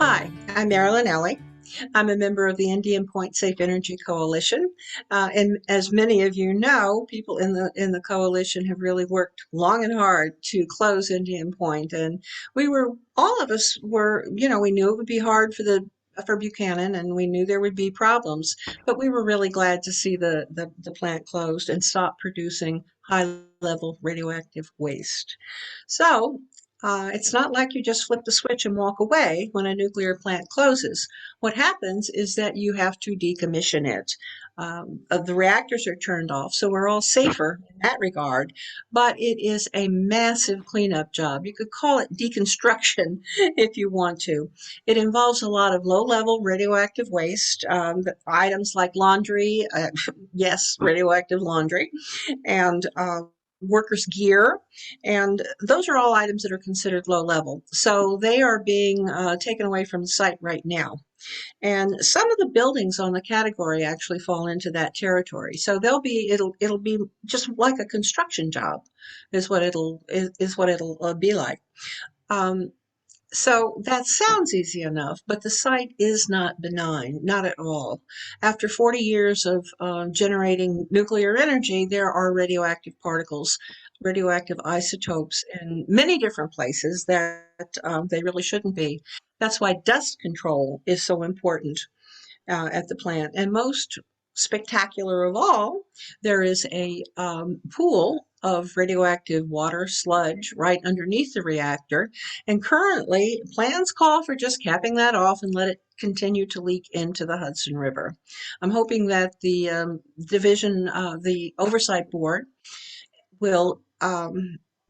Hi, I'm Marilyn Elie. I'm a member of the Indian Point Safe Energy Coalition, and as many of you know, people in the coalition have really worked long and hard to close Indian Point, and all of us were, we knew it would be hard for Buchanan, and we knew there would be problems, but we were really glad to see the plant closed and stop producing high-level radioactive waste. So it's not like you just flip the switch and walk away when a nuclear plant closes. What happens is that you have to decommission it. The reactors are turned off, so we're all safer in that regard, but it is a massive cleanup job. You could call it deconstruction if you want to. It involves a lot of low-level radioactive waste, items like laundry, yes, radioactive laundry, and workers' gear, and those are all items that are considered low level. So they are being taken away from the site right now. And some of the buildings on the category actually fall into that territory. So it'll be just like a construction job, is what it'll be like. So that sounds easy enough, but the site is not benign, not at all. After 40 years of generating nuclear energy, there are radioactive particles, radioactive isotopes in many different places that they really shouldn't be. That's why dust control is so important at the plant. And most spectacular of all, there is a pool of radioactive water sludge right underneath the reactor. And currently, plans call for just capping that off and let it continue to leak into the Hudson River. I'm hoping that the the oversight board will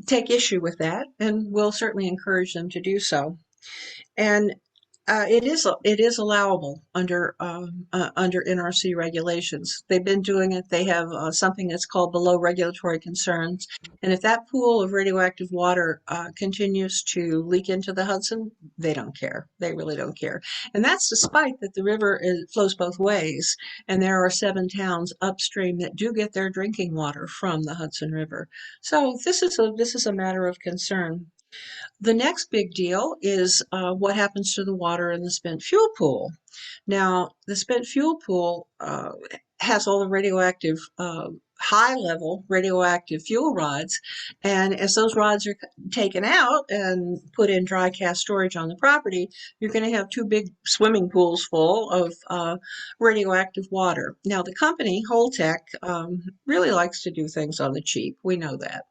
take issue with that, and we'll certainly encourage them to do so. And it is allowable under NRC regulations. They've been doing it. They have something that's called below regulatory concerns, and if that pool of radioactive water continues to leak into the Hudson, they don't care. They really don't care, and that's despite that the river flows both ways, and there are 7 towns upstream that do get their drinking water from the Hudson River. So this is a matter of concern. The next big deal is what happens to the water in the spent fuel pool. Now, the spent fuel pool has all the radioactive, high-level radioactive fuel rods, and as those rods are taken out and put in dry cask storage on the property, you're going to have 2 big swimming pools full of radioactive water. Now, the company, Holtec, really likes to do things on the cheap. We know that.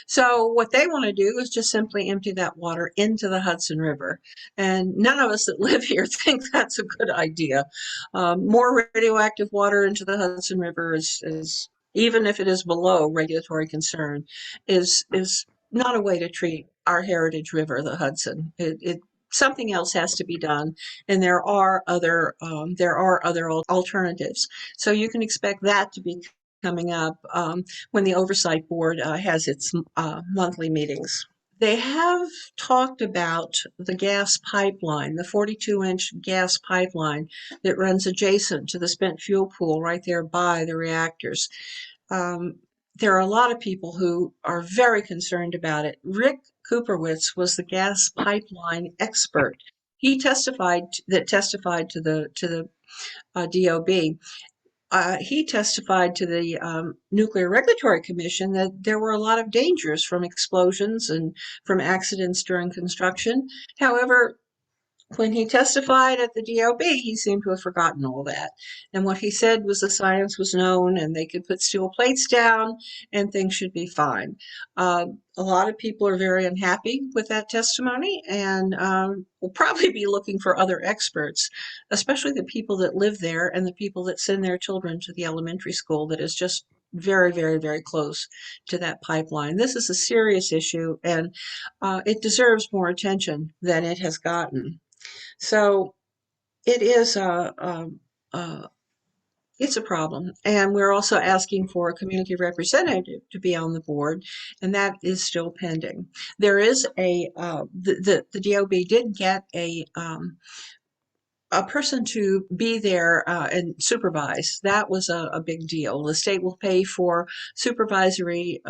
So what they want to do is just simply empty that water into the Hudson River. And none of us that live here think that's a good idea. More radioactive water into the Hudson River is even if it is below regulatory concern, is not a way to treat our heritage river, the Hudson. Something else has to be done, and there are other alternatives. So you can expect that to be coming up when the oversight board has its monthly meetings. They have talked about the gas pipeline, the 42-inch gas pipeline that runs adjacent to the spent fuel pool right there by the reactors. There are a lot of people who are very concerned about it. Rick Kuperwitz was the gas pipeline expert. He testified to the DOB. He testified to the Nuclear Regulatory Commission that there were a lot of dangers from explosions and from accidents during construction. However, when he testified at the DOB, he seemed to have forgotten all that. And what he said was the science was known and they could put steel plates down and things should be fine. A lot of people are very unhappy with that testimony and will probably be looking for other experts, especially the people that live there and the people that send their children to the elementary school that is just very, very, very close to that pipeline. This is a serious issue and it deserves more attention than it has gotten. So it is it's a problem, and we're also asking for a community representative to be on the board, and that is still pending. There is the DOB did get a person to be there and supervise. That was a big deal. The state will pay for supervisory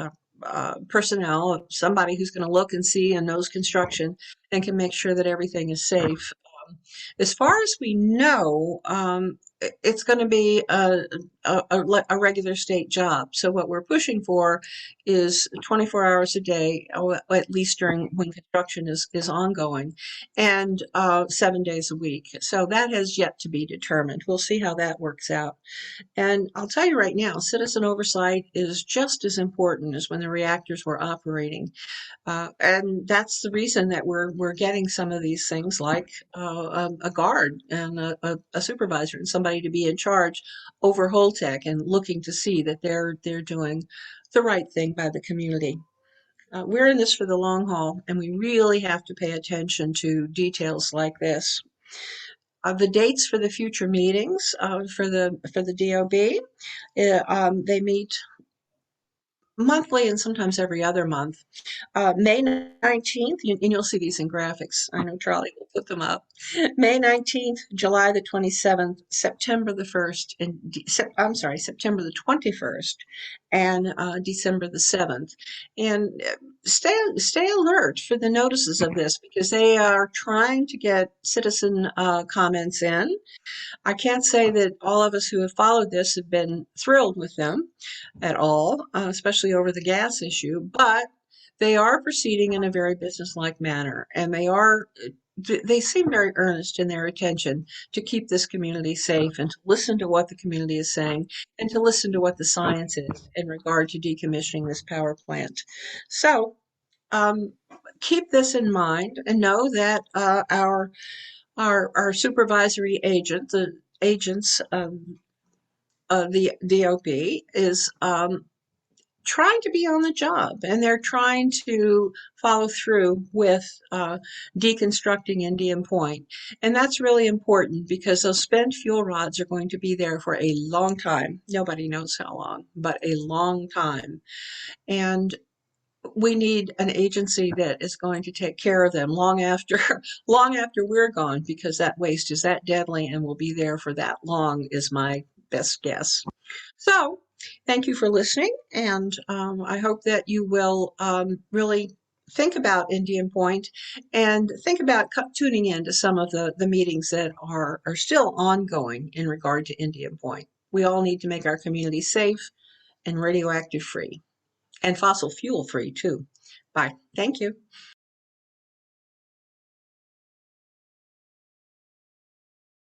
personnel, somebody who's going to look and see and knows construction and can make sure that everything is safe As far as we know, it's going to be a regular state job. So what we're pushing for is 24 hours a day, or at least during when construction is ongoing, and 7 days a week. So that has yet to be determined. We'll see how that works out. And I'll tell you right now, citizen oversight is just as important as when the reactors were operating. And that's the reason that we're getting some of these things like a guard and a supervisor and somebody to be in charge over Holtec and looking to see that they're doing the right thing by the community. We're in this for the long haul, and we really have to pay attention to details like this. The dates for the future meetings for the DOB, they meet monthly and sometimes every other month. May 19th, and you'll see these in graphics. I know Charlie will put them up. May 19th, July the 27th, September the 1st, and September the 21st, and December the 7th. And stay alert for the notices of this because they are trying to get citizen comments in. I can't say that all of us who have followed this have been thrilled with them at all, especially over the gas issue, but they are proceeding in a very businesslike manner, and they seem very earnest in their attention to keep this community safe and to listen to what the community is saying and to listen to what the science is in regard to decommissioning this power plant. So keep this in mind and know that our supervisory agent, the agents of the DOP, is trying to be on the job, and they're trying to follow through with deconstructing Indian Point. And that's really important because those spent fuel rods are going to be there for a long time. Nobody knows how long, but a long time. And we need an agency that is going to take care of them long after long after we're gone, because that waste is that deadly and will be there for that long is my best guess. So thank you for listening, and I hope that you will really think about Indian Point and think about tuning in to some of the meetings that are still ongoing in regard to Indian Point. We all need to make our community safe and radioactive free and fossil fuel free too. Bye. Thank you.